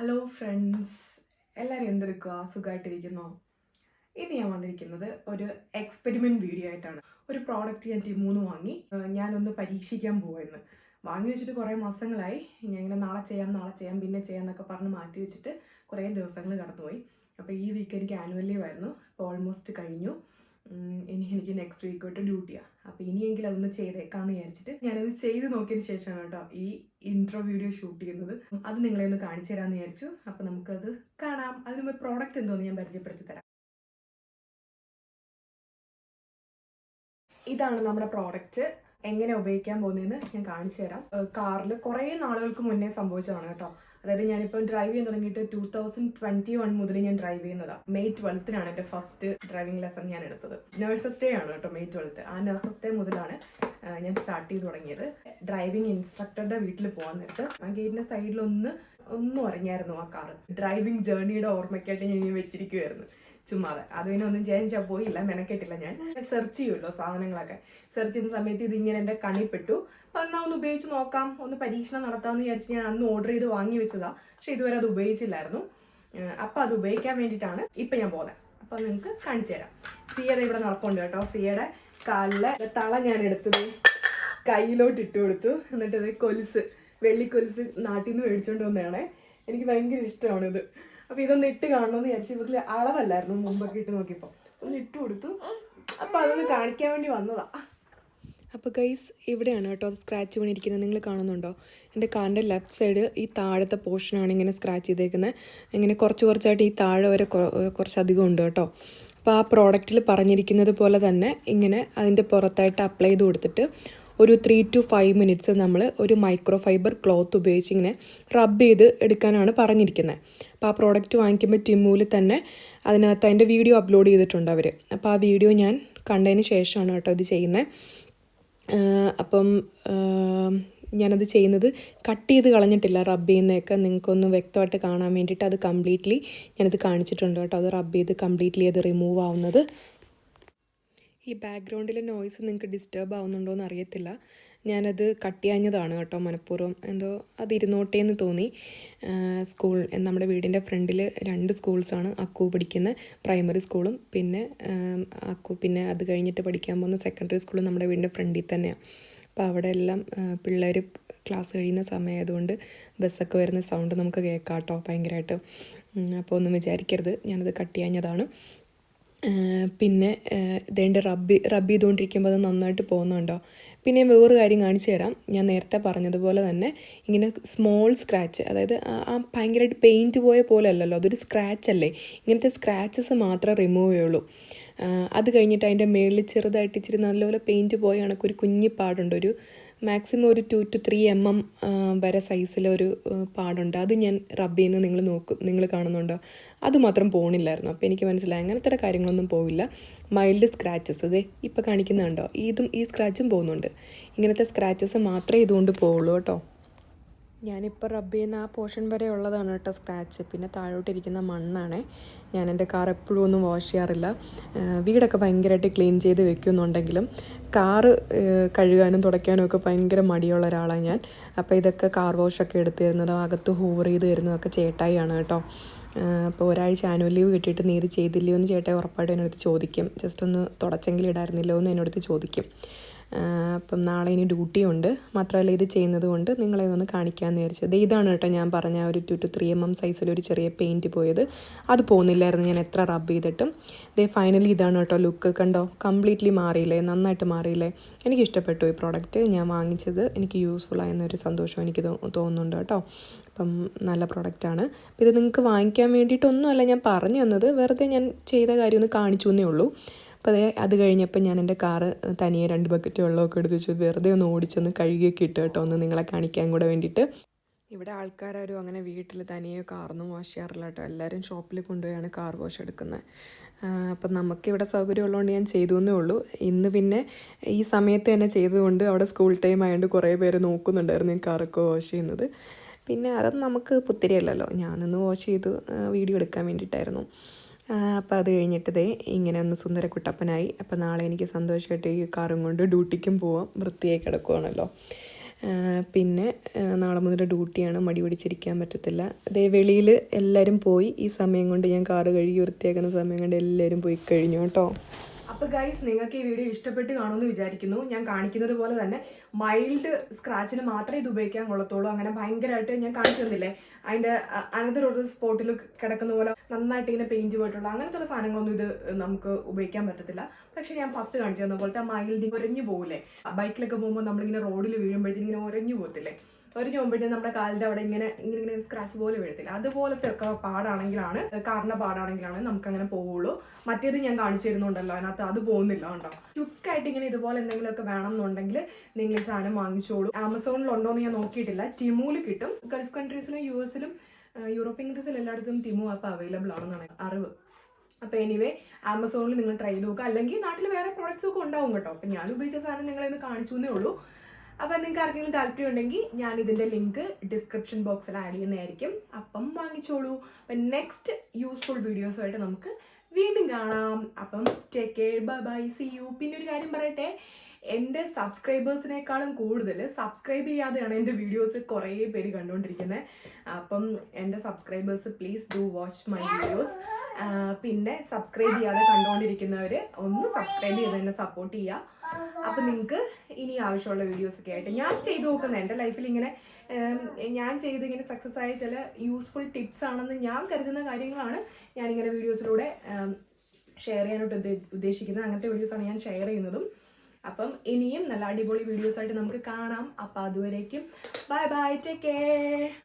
Hello friends, എല്ലാവരും എന്തെടുക്കുക? സുഖമായിട്ടിരിക്കുന്നോ? ഇന്ന് ഞാൻ വന്നിരിക്കുന്നത് ഒരു എക്സ്പെരിമെൻറ്റ് വീഡിയോ ആയിട്ടാണ്. ഒരു പ്രോഡക്റ്റ് ഞാൻ ടീമൂന്ന് വാങ്ങി ഞാനൊന്ന് പരീക്ഷിക്കാൻ പോവായിരുന്നു. വാങ്ങി വെച്ചിട്ട് കുറേ മാസങ്ങളായി. ഞാൻ ഇങ്ങനെ നാളെ ചെയ്യാം പിന്നെ ചെയ്യാം എന്നൊക്കെ പറഞ്ഞ് മാറ്റി വെച്ചിട്ട് കുറേ ദിവസങ്ങൾ കടന്നുപോയി. അപ്പോൾ ഈ വീക്ക് എനിക്ക് ആനുവൽ ലീവ് ആയിരുന്നു. അപ്പോൾ ഓൾമോസ്റ്റ് കഴിഞ്ഞു. ഇനി എനിക്ക് നെക്സ്റ്റ് വീക്ക് തൊട്ട് ഡ്യൂട്ടിയാണ്. അപ്പോൾ ഇനിയെങ്കിലും അതൊന്ന് ചെയ്തേക്കാമെന്ന് വിചാരിച്ചിട്ട് ഞാനത് ചെയ്ത് നോക്കിയതിന് ശേഷമാണ് കേട്ടോ ഈ ഇൻട്രോ വീഡിയോ ഷൂട്ട് ചെയ്യുന്നത്. അത് നിങ്ങളെ ഒന്ന് കാണിച്ചു തരാമെന്ന് വിചാരിച്ചു. അപ്പോൾ നമുക്കത് കാണാം. അതിന് മുമ്പ് പ്രോഡക്റ്റ് എന്തോന്ന് ഞാൻ പരിചയപ്പെടുത്തി തരാം. ഇതാണ് നമ്മുടെ പ്രോഡക്റ്റ്. എങ്ങനെ ഉപയോഗിക്കാൻ പോകുന്നതെന്ന് ഞാൻ കാണിച്ചു തരാം. കാറിൽ കുറേ നാളുകൾക്ക് മുന്നേ സംഭവിച്ചതാണ് കേട്ടോ. അതായത് ഞാനിപ്പോൾ ഡ്രൈവ് ചെയ്യാൻ തുടങ്ങിയിട്ട് 2021 മുതൽ ഞാൻ ഡ്രൈവ് ചെയ്യുന്നതാണ്. മെയ് 12-നാണ് എൻ്റെ ഫസ്റ്റ് ഡ്രൈവിംഗ് ലെസൺ ഞാൻ എടുത്തത്. നഴ്സസ് ഡേ ആണ് കേട്ടോ, മെയ് 12. ആ നഴ്സസ് ഡേ മുതലാണ് ഞാൻ സ്റ്റാർട്ട് ചെയ്ത് തുടങ്ങിയത്. ഡ്രൈവിംഗ് ഇൻസ്ട്രക്ടറുടെ വീട്ടിൽ പോകാൻ നേരത്ത് ആ ഗേറ്റിൻ്റെ സൈഡിലൊന്നും അറിഞ്ഞായിരുന്നു ആ കാറ്. ഡ്രൈവിംഗ് ജേർണിയുടെ ഓർമ്മയ്ക്കായിട്ട് ഞാൻ ഇങ്ങനെ വെച്ചിരിക്കുമായിരുന്നു ചുമ്മാതെ. അത് പിന്നെ ഒന്നും ചെയ്യാൻ പോയില്ല, മെനക്കെട്ടില്ല. ഞാൻ സെർച്ച് ചെയ്യുമല്ലോ സാധനങ്ങളൊക്കെ. സെർച്ച് ചെയ്യുന്ന സമയത്ത് ഇതിങ്ങനെ എൻ്റെ കണ്ണിപ്പെട്ടു. അപ്പം എന്നാൽ ഒന്ന് ഉപയോഗിച്ച് നോക്കാം, ഒന്ന് പരീക്ഷണം നടത്താമെന്ന് വിചാരിച്ച് ഞാൻ അന്ന് ഓർഡർ ചെയ്ത് വാങ്ങി വെച്ചതാണ്. പക്ഷെ ഇതുവരെ അത് ഉപയോഗിച്ചില്ലായിരുന്നു. അപ്പം അത് ഉപയോഗിക്കാൻ വേണ്ടിയിട്ടാണ് ഇപ്പം ഞാൻ പോകുന്നത്. അപ്പം നിങ്ങൾക്ക് കാണിച്ചു തരാം. സിയയുടെ ഇവിടെ നടപ്പുണ്ട് കേട്ടോ. സിയയുടെ കാലിലെ തള ഞാൻ എടുത്തത് കയ്യിലോട്ട് ഇട്ട് കൊടുത്തു. എന്നിട്ടത് കൊലുസ്, വെള്ളിക്കൊലുസ് നാട്ടിൽ നിന്ന് മേടിച്ചുകൊണ്ട് വന്നതാണേ. എനിക്ക് ഭയങ്കര ഇഷ്ടമാണിത്. അപ്പോൾ ഇതൊന്ന് ഇട്ട് കാണണമെന്ന് വിചാരിച്ചു. ഇതിൽ അളവല്ലായിരുന്നു മുമ്പൊക്കെ ഇട്ട് നോക്കിയപ്പോൾ. ഒന്ന് ഇട്ട് കൊടുത്തു. അപ്പോൾ അതൊന്ന് കാണിക്കാൻ വേണ്ടി വന്നതാണ്. അപ്പോൾ ഗൈസ്, ഇവിടെയാണ് കേട്ടോ അത് സ്ക്രാച്ച് വീണിരിക്കുന്നത്. നിങ്ങൾ കാണുന്നുണ്ടോ? എൻ്റെ കാറിൻ്റെ ലെഫ്റ്റ് സൈഡ് ഈ താഴത്തെ പോർഷനാണ് ഇങ്ങനെ സ്ക്രാച്ച് ചെയ്തേക്കുന്നത്. ഇങ്ങനെ കുറച്ചായിട്ട് ഈ താഴെ വരെ കുറച്ചധികം ഉണ്ട് കേട്ടോ. അപ്പോൾ ആ പ്രോഡക്റ്റിൽ പറഞ്ഞിരിക്കുന്നത് പോലെ തന്നെ ഇങ്ങനെ അതിൻ്റെ പുറത്തായിട്ട് അപ്ലൈ ചെയ്ത് കൊടുത്തിട്ട് ഒരു 3 to 5 മിനിറ്റ്സ് നമ്മൾ ഒരു മൈക്രോ ഫൈബർ ക്ലോത്ത് ഉപയോഗിച്ച് ഇങ്ങനെ റബ്ബ് ചെയ്ത് എടുക്കാനാണ് പറഞ്ഞിരിക്കുന്നത്. അപ്പോൾ ആ പ്രോഡക്റ്റ് വാങ്ങിക്കുമ്പോൾ ടിമ്മൂല് തന്നെ അതിനകത്ത് അതിൻ്റെ വീഡിയോ അപ്ലോഡ് ചെയ്തിട്ടുണ്ട് അവർ. അപ്പോൾ ആ വീഡിയോ ഞാൻ കണ്ടതിന് ശേഷമാണ് കേട്ടോ ഇത് ചെയ്യുന്നത്. അപ്പം ഞാനത് ചെയ്യുന്നത് കട്ട് ചെയ്ത് കളഞ്ഞിട്ടില്ല. റബ്ബ് ചെയ്യുന്നതൊക്കെ നിങ്ങൾക്കൊന്ന് വ്യക്തമായിട്ട് കാണാൻ വേണ്ടിയിട്ട് അത് കംപ്ലീറ്റ്ലി ഞാനത് കാണിച്ചിട്ടുണ്ട് കേട്ടോ. അത് റബ്ബ് ചെയ്ത് കംപ്ലീറ്റ്ലി അത് റിമൂവ് ആവുന്നത്. ഈ ബാക്ക്ഗ്രൗണ്ടിലെ നോയ്സ് നിങ്ങൾക്ക് ഡിസ്റ്റർബ് ആവുന്നുണ്ടോ എന്ന് അറിയത്തില്ല. ഞാനത് കട്ട് ചെയ്യാഞ്ഞതാണ് കേട്ടോ, മനഃപൂർവ്വം. എന്തോ അത് ഇരുന്നോട്ടേന്ന് തോന്നി. നമ്മുടെ വീടിൻ്റെ ഫ്രണ്ടിൽ 2 സ്കൂൾസാണ്. അക്കു പഠിക്കുന്ന പ്രൈമറി സ്കൂളും പിന്നെ അത് കഴിഞ്ഞിട്ട് പഠിക്കാൻ പോകുന്ന സെക്കൻഡറി സ്കൂളും നമ്മുടെ വീടിൻ്റെ ഫ്രണ്ടിൽ തന്നെയാണ്. അപ്പോൾ അവിടെ എല്ലാം പിള്ളേർ ക്ലാസ് കഴിയുന്ന സമയമായതുകൊണ്ട് ബസ്സൊക്കെ വരുന്ന സൗണ്ട് നമുക്ക് കേൾക്കാം കേട്ടോ ഭയങ്കരമായിട്ട്. അപ്പോൾ ഒന്നും വിചാരിക്കരുത്, ഞാനത് കട്ട് ചെയ്യാഞ്ഞതാണ്. പിന്നെ ഇതേണ്ട റബ്ബ് ചെയ്തുകൊണ്ടിരിക്കുമ്പോൾ അത് നന്നായിട്ട് പോകുന്നുണ്ടോ. പിന്നെ വേറൊരു കാര്യം കാണിച്ചു തരാം. ഞാൻ നേരത്തെ പറഞ്ഞതുപോലെ തന്നെ ഇങ്ങനെ സ്മോൾ സ്ക്രാച്ച്, അതായത് ആ ഭയങ്കരമായിട്ട് പെയിൻറ്റ് പോയ പോലെ അല്ലല്ലോ, അതൊരു സ്ക്രാച്ച് അല്ലേ. ഇങ്ങനത്തെ സ്ക്രാച്ചസ് മാത്രമേ റിമൂവ് ചെയ്യുള്ളൂ. അത് കഴിഞ്ഞിട്ട് അതിൻ്റെ മേളിൽ ചെറുതായിട്ട് ഇച്ചിരി നല്ലപോലെ പെയിൻറ്റ് പോയ കണക്കൊരു കുഞ്ഞി പാടുണ്ട്. ഒരു മാക്സിമം ഒരു 2 to 3 mm വരെ സൈസിലൊരു പാടുണ്ട്. അത് ഞാൻ റബ്ബ് ചെയ്യുന്നത് നിങ്ങൾ കാണുന്നുണ്ടോ? അതുമാത്രം പോകണില്ലായിരുന്നു. അപ്പോൾ എനിക്ക് മനസ്സിലായി അങ്ങനത്തെ കാര്യങ്ങളൊന്നും പോവില്ല. മൈൽഡ് സ്ക്രാച്ചസ് ഇതേ ഇപ്പോൾ കാണിക്കുന്നുണ്ടോ? ഈ സ്ക്രാച്ചും പോകുന്നുണ്ട്. ഇങ്ങനത്തെ സ്ക്രാച്ചസ് മാത്രമേ ഇതുകൊണ്ട് പോവുള്ളൂ കേട്ടോ. ഞാനിപ്പോൾ റബ്ബ് ചെയ്യുന്ന ആ പോർഷൻ വരെ ഉള്ളതാണ് കേട്ടോ സ്ക്രാച്ച്. പിന്നെ താഴോട്ടിരിക്കുന്ന മണ്ണാണേ. ഞാൻ എൻ്റെ കാർ എപ്പോഴും ഒന്നും വാഷ് ചെയ്യാറില്ല. വീടൊക്കെ ഭയങ്കരമായിട്ട് ക്ലീൻ ചെയ്ത് വെക്കുന്നുണ്ടെങ്കിലും കാറ് കഴുകാനും തുടയ്ക്കാനും ഒക്കെ ഭയങ്കര മടിയുള്ള ഒരാളാണ് ഞാൻ. അപ്പോൾ ഇതൊക്കെ കാർ വാഷൊക്കെ എടുത്ത് തരുന്നതോ അകത്ത് ഹൂവർ ചെയ്ത് തരുന്നതൊക്കെ ചേട്ടായിയാണ് കേട്ടോ. അപ്പോൾ ഒരാഴ്ച ആനുവൽ ലീവ് കിട്ടിയിട്ട് നീ ഇത് ചെയ്തില്ലയോ എന്ന് ചേട്ടായി ഉറപ്പായിട്ടും എന്നോടത്ത് ചോദിക്കും. ജസ്റ്റ് ഒന്ന് തുടച്ചെങ്കിലും ഇടായിരുന്നില്ലോ എന്ന് എന്നോടത്ത് ചോദിക്കും. അപ്പം നാളെ ഇനി ഡ്യൂട്ടി ഉണ്ട്. മാത്രമല്ല ഇത് ചെയ്യുന്നത് കൊണ്ട് നിങ്ങളെ ഒന്ന് കാണിക്കാമെന്ന് വിചാരിച്ചത്. ഇതാണ് കേട്ടോ ഞാൻ പറഞ്ഞ ഒരു 2 to 3 mm സൈസിലൊരു ചെറിയ പെയിൻറ്റ് പോയത്. അത് പോകുന്നില്ലായിരുന്നു ഞാൻ എത്ര റബ്ബ് ചെയ്തിട്ടും. ഫൈനലി ഇതാണ് കേട്ടോ ലുക്ക്. കണ്ടോ, കംപ്ലീറ്റ്ലി മാറിയില്ലേ, നന്നായിട്ട് മാറിയില്ലേ. എനിക്കിഷ്ടപ്പെട്ടു ഈ പ്രോഡക്റ്റ്. ഞാൻ വാങ്ങിച്ചത് എനിക്ക് യൂസ്ഫുൾ ആയെന്നൊരു സന്തോഷം എനിക്ക് തോന്നുന്നുണ്ട് കേട്ടോ. അപ്പം നല്ല പ്രോഡക്റ്റാണ്. അപ്പോൾ ഇത് നിങ്ങൾക്ക് വാങ്ങിക്കാൻ വേണ്ടിയിട്ടൊന്നുമല്ല ഞാൻ പറഞ്ഞു തന്നത്, വെറുതെ ഞാൻ ചെയ്ത കാര്യം ഒന്ന് കാണിച്ചു എന്നേ ഉള്ളൂ. അപ്പോൾ അത് കഴിഞ്ഞപ്പോൾ ഞാൻ എൻ്റെ കാറ് തനിയെ 2 ബക്കറ്റ് വെള്ളമൊക്കെ എടുത്ത് വെച്ച് വെറുതെ ഒന്ന് ഓടിച്ചൊന്ന് കഴുകിയൊക്കെ ഇട്ട് കേട്ടോ, ഒന്ന് നിങ്ങളെ കാണിക്കാൻ കൂടെ വേണ്ടിയിട്ട്. ഇവിടെ ആൾക്കാരും അങ്ങനെ വീട്ടിൽ തനിയെ കാറൊന്നും വാഷ് ചെയ്യാറില്ല കേട്ടോ. എല്ലാവരും ഷോപ്പിൽ കൊണ്ടുപോയാണ് കാർ വാഷ് എടുക്കുന്നത്. അപ്പം നമുക്കിവിടെ സൗകര്യം ഉള്ളതുകൊണ്ട് ഞാൻ ചെയ്തു എന്നേ ഉള്ളൂ. ഇന്ന് പിന്നെ ഈ സമയത്ത് തന്നെ ചെയ്തുകൊണ്ട് അവിടെ സ്കൂൾ ടൈം ആയതുകൊണ്ട് കുറേ പേര് നോക്കുന്നുണ്ടായിരുന്നു ഈ കാറൊക്കെ വാഷ് ചെയ്യുന്നത്. പിന്നെ അതൊന്നും നമുക്ക് പുത്തിരിയല്ലല്ലോ. ഞാനൊന്ന് വാഷ് ചെയ്തു വീഡിയോ എടുക്കാൻ വേണ്ടിയിട്ടായിരുന്നു. അപ്പോൾ അത് കഴിഞ്ഞിട്ട് ഇങ്ങനെ ഒന്ന് സുന്ദര കുട്ടപ്പനായി. അപ്പോൾ നാളെ എനിക്ക് സന്തോഷമായിട്ട് ഈ കാറും കൊണ്ട് ഡ്യൂട്ടിക്കും പോവാം. വൃത്തിയായി കിടക്കുവാണല്ലോ. പിന്നെ നാളെ മുതൽ ഡ്യൂട്ടിയാണ്, മടി പിടിച്ചിരിക്കാൻ പറ്റത്തില്ല. അതേ വെളിയിൽ എല്ലാവരും പോയി. ഈ സമയം കൊണ്ട് ഞാൻ കാറ് കഴുകി വൃത്തിയാക്കുന്ന സമയം കൊണ്ട് എല്ലാവരും പോയി കഴിഞ്ഞു കേട്ടോ. അപ്പോൾ ഗൈസ്, നിങ്ങൾക്ക് ഈ വീഡിയോ ഇഷ്ടപ്പെട്ട് കാണുമെന്ന് വിചാരിക്കുന്നു. ഞാൻ കാണിക്കുന്നത് പോലെ തന്നെ മൈൽഡ് സ്ക്രാച്ചിന് മാത്രമേ ഇത് ഉപയോഗിക്കാൻ കൊള്ളത്തുള്ളൂ. അങ്ങനെ ഭയങ്കരമായിട്ട് ഞാൻ കാണിച്ചു തന്നില്ലേ, അതിൻ്റെ അനന്തര ഒരു സ്പോട്ടിൽ കിടക്കുന്ന പോലെ നന്നായിട്ട് ഇങ്ങനെ പെയിൻറ്റ് പോയിട്ടുള്ള അങ്ങനത്തെ ഉള്ള സാധനങ്ങളൊന്നും ഇത് നമുക്ക് ഉപയോഗിക്കാൻ പറ്റത്തില്ല. പക്ഷെ ഞാൻ ഫസ്റ്റ് കാണിച്ചു തന്ന പോലത്തെ മൈൽഡ് ഉരഞ്ഞു പോകില്ലേ, ബൈക്കിലൊക്കെ പോകുമ്പോൾ നമ്മളിങ്ങനെ റോഡിൽ വീഴുമ്പോഴത്തേക്കും ഇങ്ങനെ ഉരഞ്ഞു പോകത്തില്ലേ, ഉരഞ്ഞു പോകുമ്പോഴത്തേക്കും നമ്മുടെ കാലിൻ്റെ അവിടെ ഇങ്ങനെ സ്ക്രാച്ച് പോലെ വീഴത്തില്ല. അതുപോലത്തെ ഒക്കെ പാടാണെങ്കിലാണ്, കാറിൻ്റെ പാടാണെങ്കിലാണ് നമുക്കങ്ങനെ പോവുള്ളൂ. മറ്റേത് ഞാൻ കാണിച്ചു തരുന്നുണ്ടല്ലോ, അതിനകത്ത് അത് പോകുന്നില്ല കേട്ടോ. ക്വിക്കായിട്ട് ഇങ്ങനെ ഇതുപോലെ എന്തെങ്കിലുമൊക്കെ വേണം എന്നുണ്ടെങ്കിൽ നിങ്ങൾ ഈ സാധനം വാങ്ങിച്ചോളൂ. ആമസോണിലുണ്ടോ എന്ന് ഞാൻ നോക്കിയിട്ടില്ല, ടിമൂല് കിട്ടും. ഗൾഫ് കൺട്രീസിലും US-ലും യൂറോപ്യൻ കൺട്രീസിലും എല്ലായിടത്തും ടിമു ആപ്പ് അവൈലബിൾ ആണെന്നാണ് അറിവ്. അപ്പോൾ എനിവേ, ആമസോണിൽ നിങ്ങൾ ട്രൈ ചെയ്ത് നോക്കുക. അല്ലെങ്കിൽ നാട്ടിൽ വേറെ പ്രോഡക്റ്റ്സ് ഒക്കെ ഉണ്ടാവും കേട്ടോ. അപ്പം ഞാൻ ഉപയോഗിച്ച സാധനം നിങ്ങളെന്ന് കാണിച്ചു എന്നേ ഉള്ളൂ. അപ്പം നിങ്ങൾക്ക് ആർക്കെങ്കിലും താല്പര്യം ഉണ്ടെങ്കിൽ ഞാൻ ഇതിൻ്റെ ലിങ്ക് ഡിസ്ക്രിപ്ഷൻ ബോക്സിൽ ആഡ് ചെയ്യുന്നതായിരിക്കും. അപ്പം വാങ്ങിച്ചോളൂ. അപ്പം നെക്സ്റ്റ് യൂസ്ഫുൾ വീഡിയോസുമായിട്ട് നമുക്ക് വീണ്ടും കാണാം. അപ്പം take care, bye bye, see you. പിന്നെ ഒരു കാര്യം പറയട്ടെ, എൻ്റെ സബ്സ്ക്രൈബേഴ്സിനേക്കാളും കൂടുതൽ സബ്സ്ക്രൈബ് ചെയ്യാതെയാണ് എൻ്റെ വീഡിയോസ് കുറേ പേര് കണ്ടുകൊണ്ടിരിക്കുന്നത്. അപ്പം എൻ്റെ subscribers please do watch my videos. പിന്നെ സബ്സ്ക്രൈബ് ചെയ്യാതെ കണ്ടുകൊണ്ടിരിക്കുന്നവർ ഒന്ന് സബ്സ്ക്രൈബ് ചെയ്ത് തന്നെ സപ്പോർട്ട് ചെയ്യുക. അപ്പം നിങ്ങൾക്ക് ഇനി ആവശ്യമുള്ള വീഡിയോസൊക്കെ ആയിട്ട് ഞാൻ ചെയ്തു നോക്കുന്നത്, എൻ്റെ ലൈഫിൽ ഇങ്ങനെ ഞാൻ ഇങ്ങനെ സക്സസ് ആയ ചില യൂസ്ഫുൾ ടിപ്സ് ആണെന്ന് ഞാൻ കരുതുന്ന കാര്യങ്ങളാണ് ഞാനിങ്ങനെ വീഡിയോസിലൂടെ ഷെയർ ചെയ്യാനായിട്ട് ഉദ്ദേശിക്കുന്നത്. അങ്ങനത്തെ വീഡിയോസാണ് ഞാൻ ഷെയർ ചെയ്യുന്നതും. അപ്പം ഇനിയും നല്ല അടിപൊളി വീഡിയോസായിട്ട് നമുക്ക് കാണാം. അപ്പം അതുവരേക്കും ബൈ ബൈ, ടേക്ക് കെയർ.